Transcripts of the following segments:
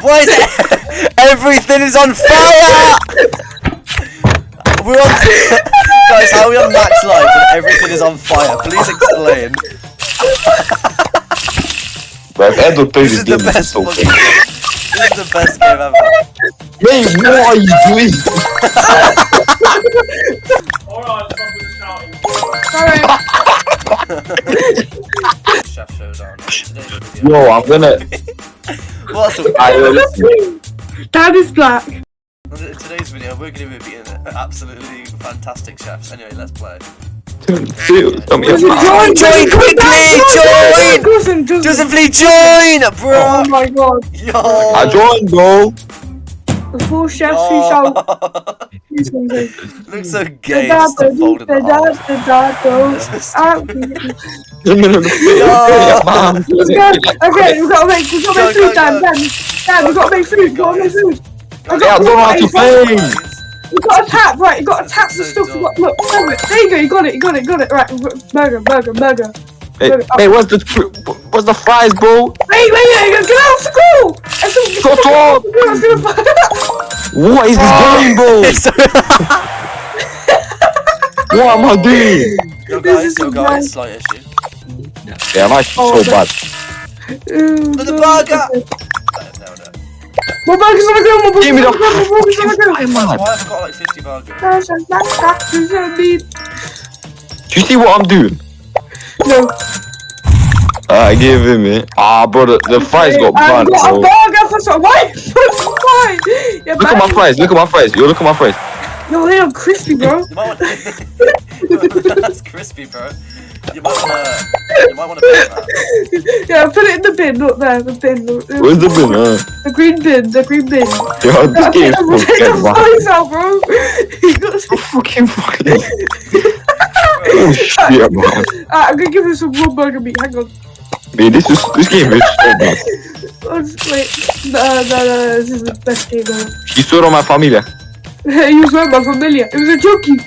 Why is it? Everything is on fire! We're on. Guys, how are we on max life and everything is on fire? Please explain. But if Ed would play This this is game, the this is best. so Fucking, good. this is the best game ever. Mate, what are you doing? Alright, stop with the shouting. Sorry. Chef showdown. Today's video. Yo, I'm gonna. What's up? Dad is black. In today's video, we're going to be beating absolutely fantastic chefs. Anyway, let's play. Join Join quickly! Join! Doesn't. Joseph Lee, join, bro! Oh my god. Yo! I joined, bro. The four chefs who shall do something. Looks so The gay. dad, Just the fold in the arms. the dad goes. Okay, we've got to make food, Dad, we've got to make food, Yeah, I don't know how to play. You got to tap, right? You got to tap the stuff. Look, there you go. You got it. Right, burger. Hey, what's the fries, bro? Wait, get out of school! Shut up! What is this game, bro? What am I doing? Yo guys, slight issue. Yeah, I'm actually so bad. For the burger! No. More burgers on the grill, Give me the burgers on the grill. Why have I got like 50 burgers? Do you see what I'm doing? No. I gave him it. Ah, bro, the fries got I've burnt, got a bro. burger for some. Why? Why? Yeah, Look at my fries. Yo, look at my fries. No, they are crispy, bro. You might want That's crispy, bro. You might want to put that. Yeah, put it in the bin. Look there, the bin. Where's the bin, The green bin. Yo, this game's so Take dead, the man. fries out, bro. You got to... Fucking fries. Oh, shit, man. I'm gonna give you some raw burger meat. Hang on. Man, this game is so bad. Wait. No. This is the best game ever. You saw on my familia. He was wearing my familiar. It was a jokey.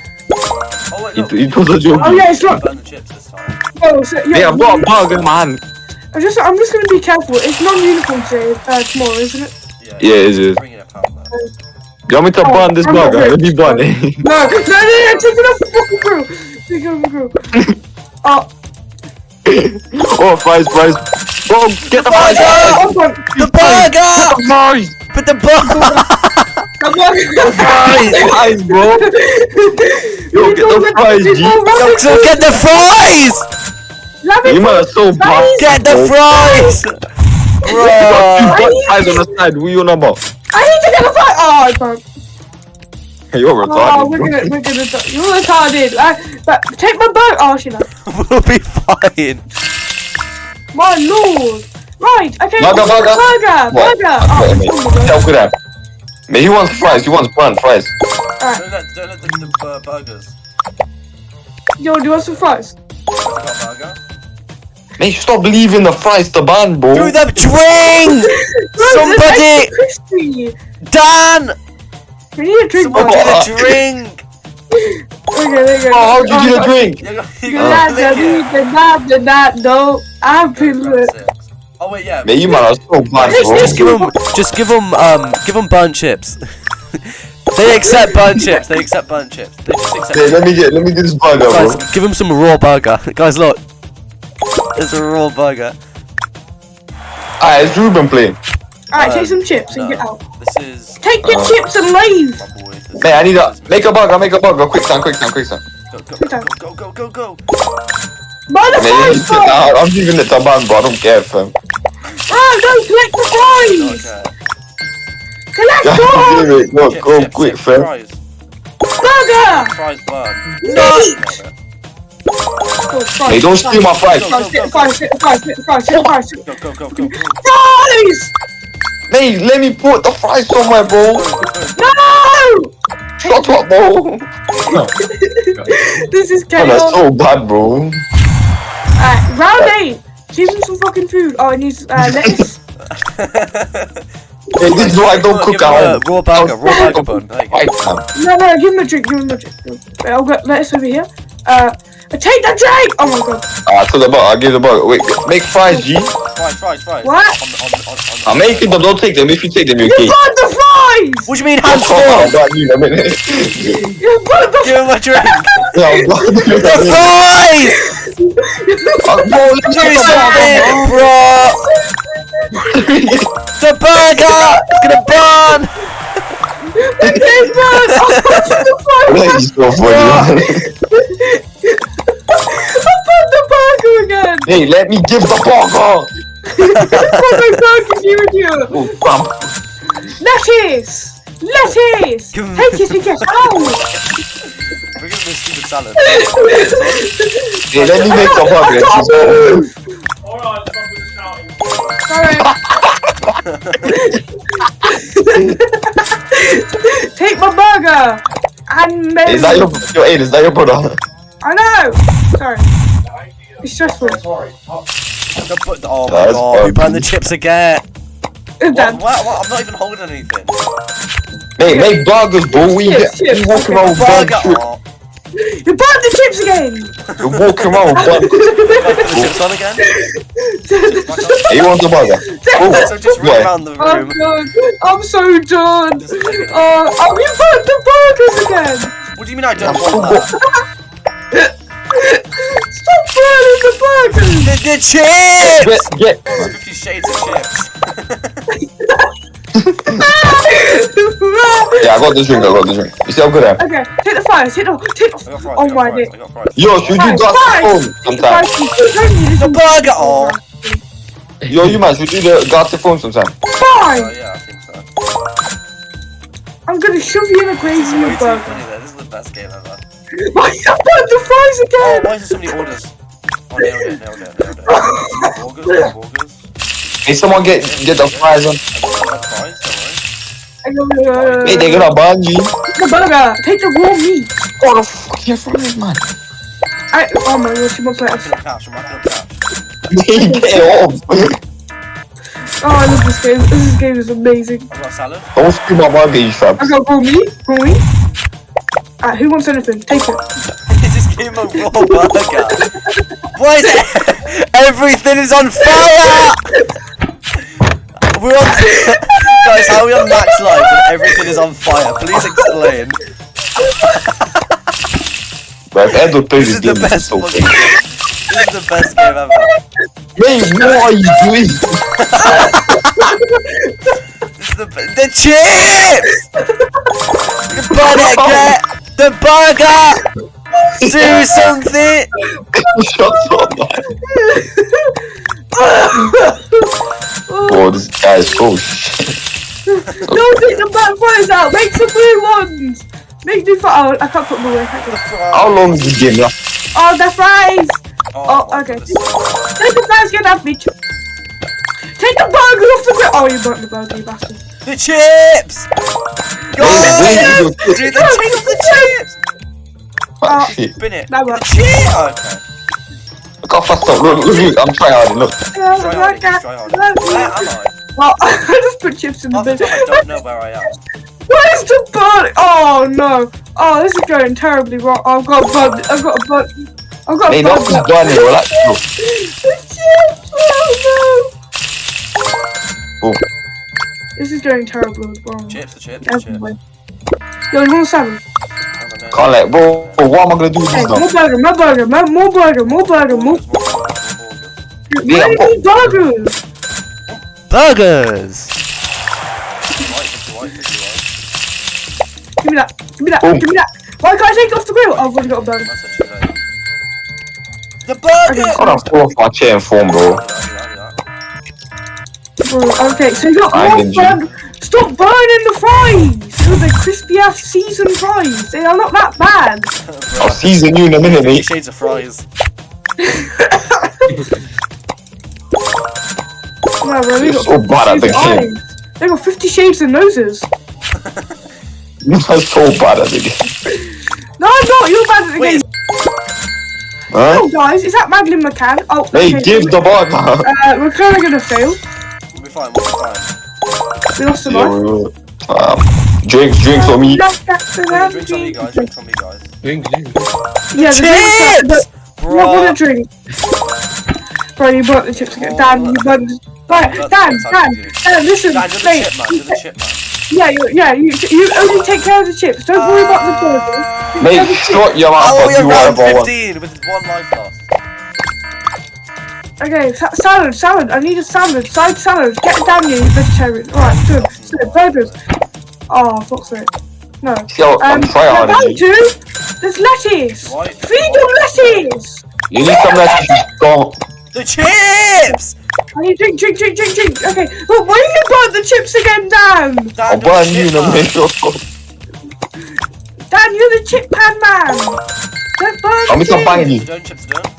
Oh wait, look. It was a joke. Oh yeah, it's not. Burn the chips this time. Oh, so, Hey, yeah. I've got a burger in my hand. I'm just gonna be careful. It's non-uniform today, tomorrow, isn't it? Yeah, it is. Bring it up, man. Do you want me to burn this I'm not burger? ready. Let me burn it. No, take it off the fucking grill. Take it off the grill. Oh, fries. Bro, get the fries out. The burger! Fries. Put the burger! Fries, bro. Yo, get the fries, G. So get the fries! You man are so bad. Get the fries! You got Bro! two fries on the side. What are you on about? I need to get a fire. Oh, I can't. Hey, you're Oh, retarded. we're bro. gonna. You're retarded. But take my boat. Oh, shit. We'll be fine. My lord. Right. Okay. Burger. Burger. What? Oh, Tell good at. Man, he wants fries. He wants burnt fries. Don't let the burgers. Yo, do you want some fries? Got a burger? Man, stop leaving the fries to burn, bro. Do the drink! Somebody! Crispy. Dan! We need a drink. Someone do the drink! Okay, there you go. Oh, how'd you do the drink? You gotta lick it. No, I'm pretty lit. Oh wait, yeah. Man, you man are so bad, bro. Just give them burnt chips. They accept burnt chips. They just accept. Hey, let me get this burger, bro. Guys, give them some raw burger. Guys, look. It's a raw burger. Alright, it's Ruben playing. Alright, take some chips and get out. This is Take your chips and leave! my boy. Man, I need to make a burger. Quick time. Go. Buy the Man, fries, bro! I'm leaving it to burn, bro. I don't care, fam. Go collect the fries! Okay. Collect Yeah, fries! go quick, fam. Fries. Burger! Fries burn. Meat! Hey, don't steal my fries. Fries! Go. Fries! Hey, let me put the fries somewhere, bro. No! Shut up, bro. This is Man, that's chaos. so bad, bro. Alright, round 8. Give him some fucking food. Oh, it needs lettuce. Hey, this is why I don't cook at home. Raw burger bun. There you go. Right, fam. No, give him a drink. Wait, I'll get lettuce over here. Take the drink! Oh my god. To the burger. I'll give the burger. Wait, make fries, G. Fries Try. What? I'm making them. Don't take them. If you take them, you're You gay. burned the fries! What do you mean Oh, hands I'm full? glad you in a minute. You burned the Give him a drink. Yeah, I'm glad you in a The minute. fries! Bro, Do something, bro! The burger! It's gonna burn! It's burned! Oh, the fries! That is so funny, man. I burned the burger again! Hey, let me give the burger. Give it here! Oh, bam. Lettuce! Lettuce! Give him- Take it! Ow! We're gonna miss the salad. Hey, let me make the burger. Alright, stop with the shouting. Sorry. Take my burger! And maybe... Is that your hey, is that your brother? I know! Sorry. It's stressful. Sorry. Oh my That's god, we funny. burned the chips again. Dad. What? I'm not even holding anything. Hey, make burgers, bro. We walk around with Burger. burgers. Oh, You burned the chips again! You're walking around with burgers. can I put the chips on again? Hey, you want the burger? So just run What? around the I'm room. done. I'm so done. Just take it. Oh, you burned the burgers again! What do you mean I don't want that? Stop burning the burgers! The chips! Get. 50 shades of chips. Yeah, I got the drink. You see how good I am? Okay, take the fries. Take the. I got fries. Oh I got my fries, god. I got fries. Yo, should you Fries, got the phone sometime? The burger. Oh. Yo, you man, should you do the got the phone sometime? Oh Fine! yeah, I think so. I'm gonna shove you in a crazy This is way new too burger. funny there. This is the best game ever. Why you burned the fries Oh, again? why is there so many orders? Oh, nailed it. Burgers. Hey, someone get the fries on. I got fries, don't worry. Hey, they're gonna ban you. The burger. Take the raw meat. Oh, the fuck your fries, man. Oh my god, she wants I'm like. racking up cash. Hey, get off. Oh, I love this game. This game is amazing. I've got salad. Don't scream out my baby I straps. got raw meat. Raw meat. Who wants anything? Take it. Is this game a raw burger? Why is it? Everything is on fire! We're on. Guys, how are we on Max Live and everything is on fire? Please explain. But if Ed would play This this is the game, best it's so fucking fun. game. This is the best game ever. Hey, what are you doing? This is the chips! The burger! Do something! Shut up, man. Bro, this guy is so shit. Don't take the black fries out. Make some blue ones. Make new fries. Oh, I can't put them away. How long is this game last? Oh, the fries. Oh, my okay. goodness. Take the fries. Get off me. Take the burger off the grill. Oh, you burnt the burger, you bastard. The chips! Guys! wait, Dude, take off the chips! Oh, shit. Spin it. That The works. chips! Oh, okay. Look how fast up. Look, I'm trying hard. Look. Try harder, try harder. Where am I? Well, I just put chips in the Half the bin. time I don't know where I am. Where's the burn? Oh no! Oh, this is going terribly wrong. Oh, I've got a bun. I've got a bun. I've got a Hey, bun. nothing's done here. Relax. Look. The chips! Oh Oh. no! This is going terribly wrong. Chips, the chips, the chips. Everywhere. Yo, you want salad? Can't let, bro. What am I gonna do with Hey, this now? more burger, more burger, more burger, more burger, more. Yeah, Where are these burgers? Burgers! Give me that. Give me that. Oh. Give me that. Why can't I take it off the grill? Oh, I've already got a burger. The burger! I don't fall off my chair and phone, bro. Okay, so you got I'm more injured. burger. Stop burning the fries! They're the crispy ass seasoned fries. They are not that bad. I'll season you in a minute, 50 mate. shades of fries. No, bro, You're so bad at the game. They got 50 shades of noses. You're so bad at the game. No, I'm not. You're bad at the Wait, game. Huh? Oh, guys, is that Madeline McCann? Oh, Hey, okay. give the burger. We're kind of gonna fail. we'll be fine, we'll be fine. We lost a life. Yo, drinks on me. Drinks on me, guys, drinks on me, guys. Yeah, the drinks. Chips! But not Bro. want a drink. Bro, you burnt the chips again. Dan, you burnt the... Right, Dan, listen, Dan, you're the mate. chip man. You're the chip man. You only take care of the chips. Don't worry about the burger. Mate, shut your mouth How are up, we you on round whatever. 15 with 1 life lost? Okay, salad. I need a salad. Side salad. Get it down here, you vegetarian. Alright, good. So, burgers. Oh, fuck's sake. No. Yo, I'm trying down hard. to. There's lettuce. Why? Feed them lettuce. You need some lettuce. Go. The chips! I need drink. Okay, well, why you burnt the chips again, Dan? Dan, I'll you're burn the you in chip a man. minute. Dan, you're the chip pan man. Don't burn I'm the gonna chips. bang you. Chips are done.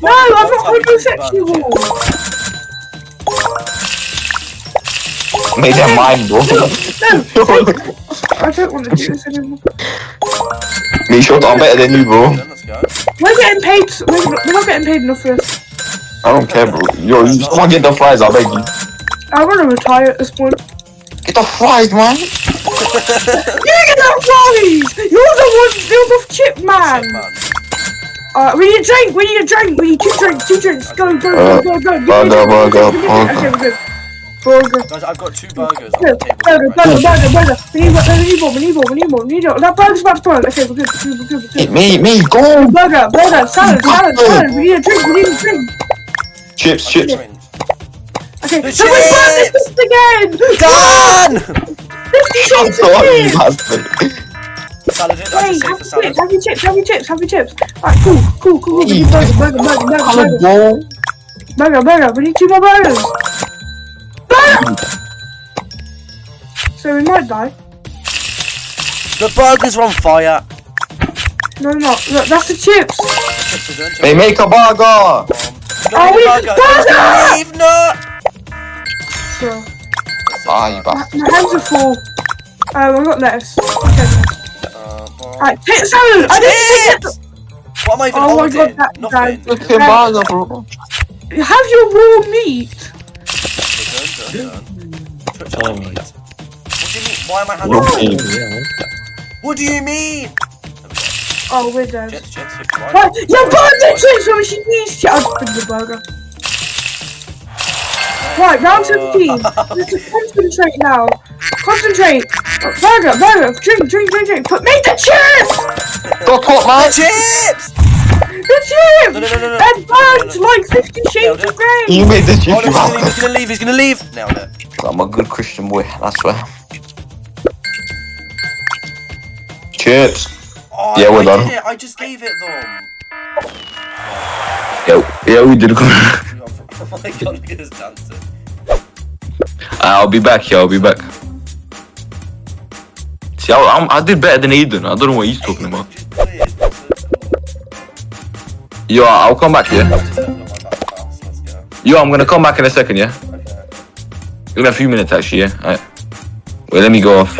No, I'm not Don't tell me to burn the homosexual. Made that mine, bro. I don't want to do this anymore. Me, shut up. I'm better than you, bro. Then let's go. We're getting paid. We're not getting paid enough for this. I don't care, bro. Yo, you someone get the fries, I beg you. I want to retire at this point. Get the fries, man. You get that fries! You're the chip man! Chip man. We need a drink! We need 2 drinks. Go. Give me a drink. burger. Okay, we're good. Burger. Guys, I've got 2 burgers on Good. the table. Burger. We need more. That burger's about to burn. Okay, we're good. Me, go. Burger. Salad. We need a drink. Chips. Okay, The so we burn chips! this again! Done! 50 I'm chips sorry, again! bastard. Salad in, I Hey, just saved for salad. have your chips. Alright, cool. We need burger. Burger. We need 2 more burgers. Burger! So we might die. The burgers are on fire. No, they're not. Look, that's the chips. The chips are done. They make a burger. You're we- burger. burger! Leave, no! Bro, Ah, you bastard. my hands are full. I've got lettuce. Okay. Alright, take the salad! I didn't take Chips! What am I even Oh my holding? God, that Nothing. guy. Look at burger, bro. it! Have your raw meat! Done. Twitch on meat. What do you mean? Why am I Raw handling meat. What do you mean? Oh, we're dead. Chips, Right, you burned the chips when she needs to. I'll just bring the burger. Right, round 17. Let's concentrate now. Concentrate. Burger. Drink. Make the chips! Go top, man. Chips! The chips! No. That burns like 50 shades of grey. You made the Oh, chips, no, you bastard. he's gonna leave. Nailed it. I'm a good Christian boy, I swear. Chips. Oh, Yeah, we're I done. did it. I just gave it them. Yeah, we did. Oh my God, look at this dancing. I'll be back. See, I did better than Eden. I don't know what he's talking about. Yo, I'll come back, yeah? Yo, I'm gonna come back in a second, yeah? In a few minutes, actually, yeah? Alright. Wait, let me go off.